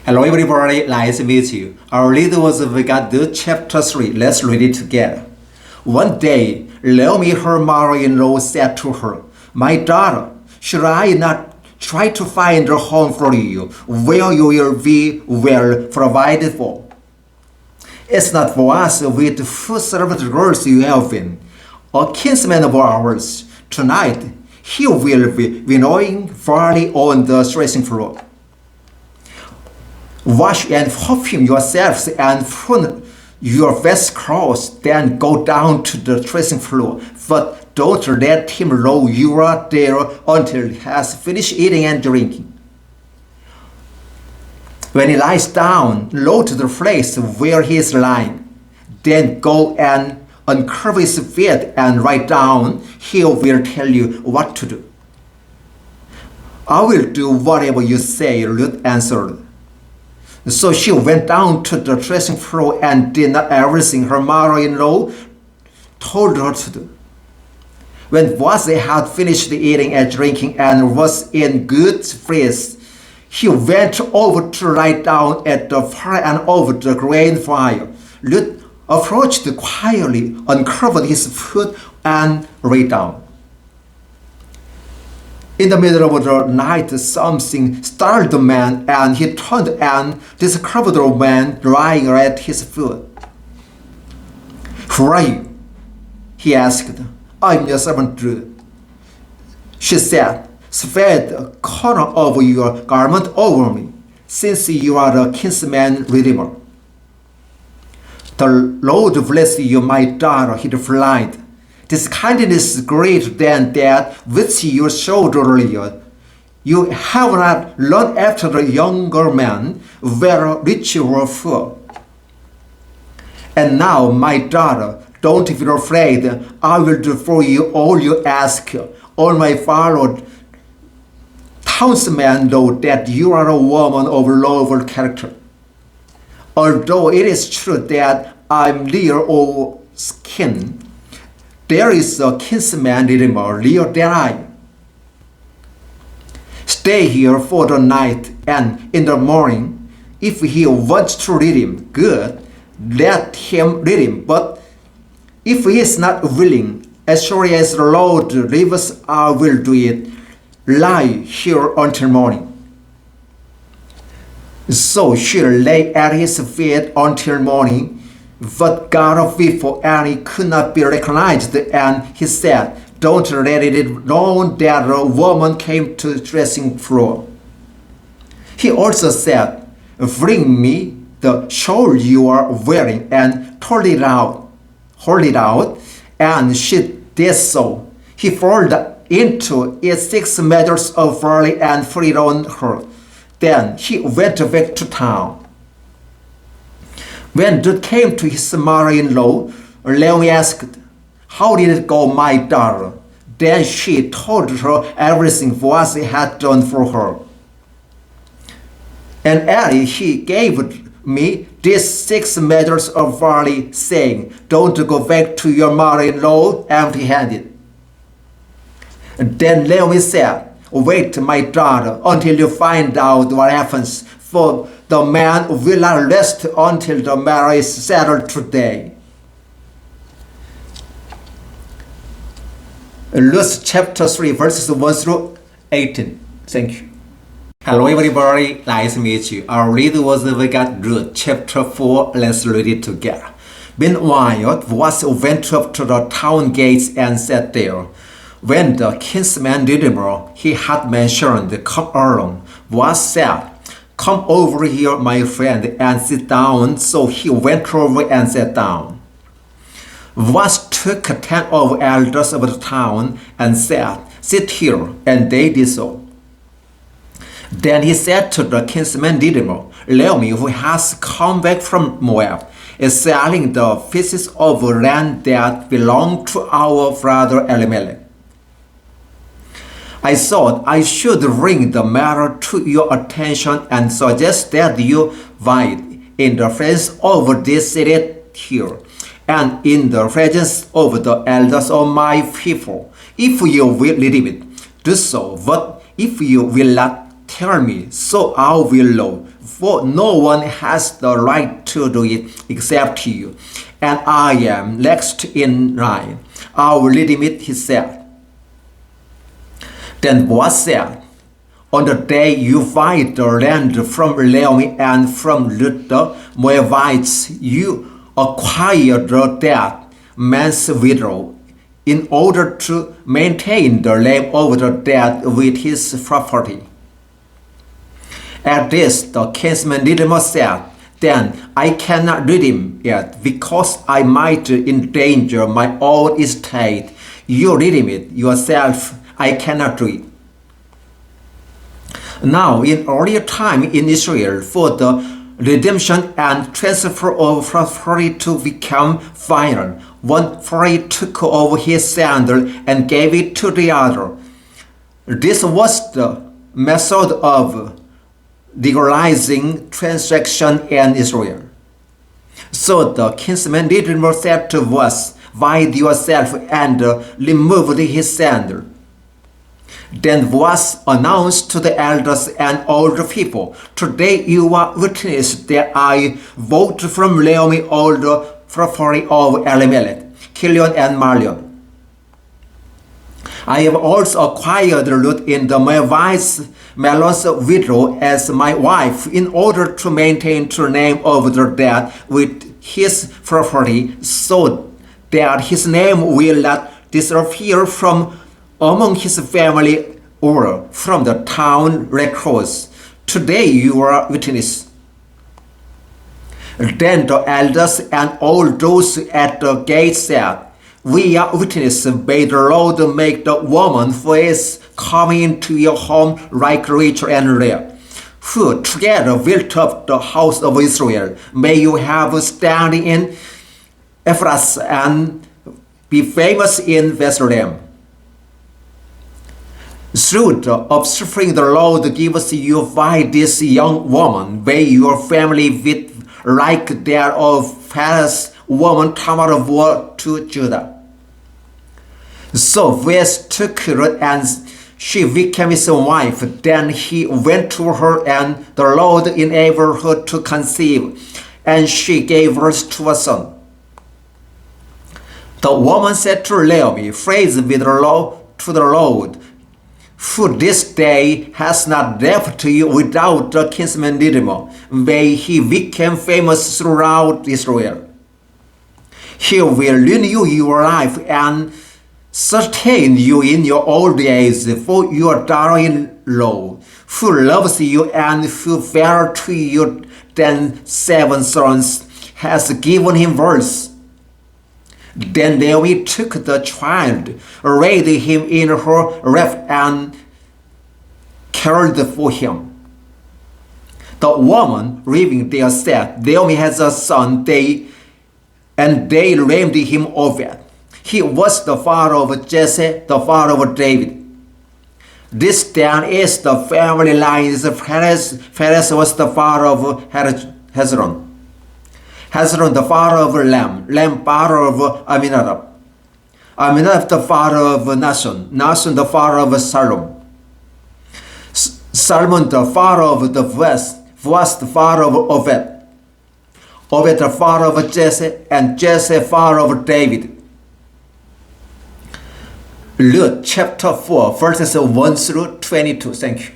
Hello everybody, nice to meet you. Our read was we got Ruth chapter 3. Let's read it together. One day, Naomi, her mother-in-law, said to her, "My daughter, should I not try to find a home for you where you will be well provided for? It's not for us with who served girls you have been, a kinsman of ours. Tonight, he will be winnowing barley on the threshing floor. Wash and perfume yourselves and put your best clothes, then go down to the threshing floor. But don't let him know you are there until he has finished eating and drinking. When he lies down, go to the place where he is lying. Then go and uncover his feet and lie down. He will tell you what to do." "I will do whatever you say," Ruth answered. So she went down to the threshing floor and did everything her mother-in-law told her to do. When Boaz had finished eating and drinking and was in good spirits, he went over to lie down at the fire and over the grain fire. Ruth approached quietly, uncovered his foot, and lay down. In the middle of the night, something startled the man, and he turned and discovered the man lying at his foot. "Who are you?" he asked. "I'm your servant Ruth," she said. "Spread a corner of your garment over me, since you are the kinsman redeemer." "The Lord bless you, my daughter," he replied. "This kindness is greater than that which you showed earlier. You have not run after the younger men, whether rich or poor. And now, my daughter, don't be afraid. I will do for you all you ask. All my fellow townsmen know that you are a woman of noble character. Although it is true that I'm near of skin, there is a kinsman redeemer near than I. Stay here for the night, and in the morning, if he wants to redeem, good, let him redeem. But if he is not willing, as surely as the Lord lives, I will do it. Lie here until morning." So she lay at his feet until morning, but got up before Annie could not be recognized, and he said, "Don't let it be known that a woman came to the threshing floor." He also said, "Bring me the shawl you are wearing and hold it out. And she did so. He poured into it 6 measures of barley and put it on her. Then he went back to town. When Ruth came to his mother-in-law, Naomi asked, "How did it go, my daughter?" Then she told her everything Boaz had done for her. "And Eli, he gave me these 6 measures of barley, saying, 'Don't go back to your mother-in-law empty-handed.'" Then Naomi said, "Wait, my daughter, until you find out what happens, for the man will not rest until the matter is settled today." Ruth chapter 3, verses 1 through 18. Thank you. Hello everybody, nice to meet you. Our read was we got Ruth chapter 4. Let's read it together. Meanwhile, Boaz went up to the town gates and sat there. When the kinsman redeemer he had mentioned come along, Boaz said, "Come over here, my friend, and sit down." So he went over and sat down. Boaz took 10 of the elders of the town and said, "Sit here," and they did so. Then he said to the kinsman redeemer, "Naomi, who has come back from Moab, is selling the pieces of land that belonged to our brother Elimelech. I thought I should bring the matter to your attention and suggest that you buy it in the presence of this city here, and in the presence of the elders of my people. If you will redeem it, do so. But if you will not tell me, so I will know for no one has the right to do it except you, and I am next in line. I will redeem it, he said. Then Boaz said, on the day you buy the land from Naomi and from Ruth the Moabites, you acquire the dead man's widow in order to maintain the name of the dead with his property. At this, the kinsman redeemer said, then I cannot redeem it because I might endanger my own estate. You redeem it yourself. I cannot do it. Now, in earlier time in Israel, for the redemption and transfer of property to become final, one party took over his sandal and gave it to the other. This was the method of legalizing transaction in Israel. So the kinsman redeemer said to Boaz, buy yourself, and removed his sandal. Then Boaz announced to the elders and older people, today you are witness that I bought from Naomi all the property of Elimelech, Kilion, and Mahlon. I have also acquired Ruth in the Moabites, Mahlon's widow, as my wife, in order to maintain the name of the dead with his property, so that his name will not disappear from among his family or from the town records. Today you are witness. Then the elders and all those at the gate said, we are witness, may the Lord make the woman who is coming into your home like Rachel and Leah, who together built up the house of Israel. May you have standing in Ephraim and be famous in Bethlehem. Through the offspring the Lord gives you by this young woman, may your family be like that of Pharaoh's woman Tamar bore to Judah. So Boaz took Ruth and she became his wife. Then he went to her, and the Lord enabled her to conceive, and she gave birth to a son. The woman said to Naomi, praise be to the Lord, who this day has not left you without the kinsman redeemer. May he become famous throughout Israel. He will renew your life and sustain you in your old age, for your daughter-in-law, who loves you and who bare to you then 7 sons, has given him birth. Then Naomi took the child, laid him in her lap, and cared for him. The woman living there said, Naomi has a son, and they named him Obed. He was the father of Jesse, the father of David. This then is the family line. Perez was the father of Hezron. Hezron the father of Ram father of Aminadab. Aminadab the father of Nahshon the father of Salmon. Salmon the father of the Boaz the father of Obed. Obed the father of Jesse, and Jesse father of David. Luke chapter 4 verses 1 through 22. Thank you.